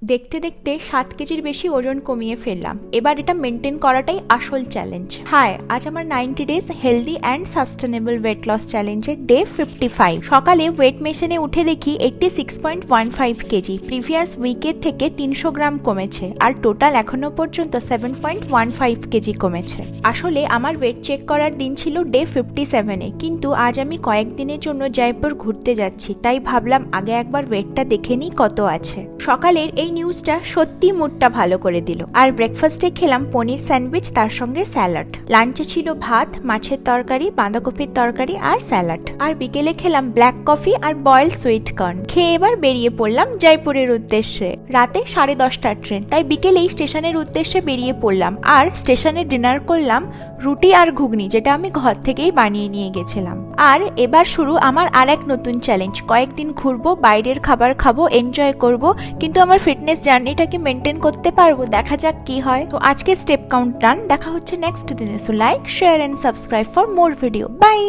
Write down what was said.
দেখতে দেখতে 7 কেজির বেশি ওজন কমিয়ে ফেললাম। এবার এটা মেনটেন করাটাই আসল চ্যালেঞ্জ। হাই, আজ আমার 90 days healthy and sustainable weight loss চ্যালেঞ্জের ডে 55। সকালে ওয়েট মেশিনে উঠে দেখি 86.15 কেজি, প্রিভিয়াস উইকের থেকে 300 গ্রাম কমেছে, আর টোটাল এখনো পর্যন্ত 7.15 কেজি কমেছে। আসলে আমার ওয়েট চেক করার দিন ছিল ডে 57-এ, কিন্তু আজ আমি কয়েকদিনের জন্য জয়পুর ঘুরতে যাচ্ছি, তাই ভাবলাম আগে একবার ওয়েটটা দেখে নিই কত আছে। সকালের এই নিউজটা সত্যি মুডটা ভালো করে দিল। আর ব্রেকফাস্টে খেলাম পনির স্যান্ডউইচ, তার সঙ্গে স্যালাড। লাঞ্চে ছিল ভাত, মাছের তরকারি, বাঁধাকপির তরকারি আর স্যালাড। আর বিকেলে খেলাম ব্ল্যাক কফি আর বয়েলড সুইট কর্ন। খেয়ে এবার বেরিয়ে পড়লাম জয়পুরের উদ্দেশ্যে। রাতে 10:30টার ট্রেন, তাই বিকেলেই স্টেশনের উদ্দেশ্যে বেরিয়ে পড়লাম। আর স্টেশনে ডিনার করলাম রুটি আর ঘুগনি, যেটা আমি ঘর থেকেই বানিয়ে নিয়ে গেছিলাম। আর এবার শুরু আমার আর এক নতুন চ্যালেঞ্জ। কয়েকদিন ঘুরবো, বাইরের খাবার খাবো, এনজয় করব, কিন্তু আমার ফিটনেস জার্নিটাকে মেনটেন করতে পারবো। দেখা যাক কি হয়। তো আজকের স্টেপ কাউন্ট ডান। দেখা হচ্ছে নেক্সট দিনে। So like, share and subscribe for more video. By.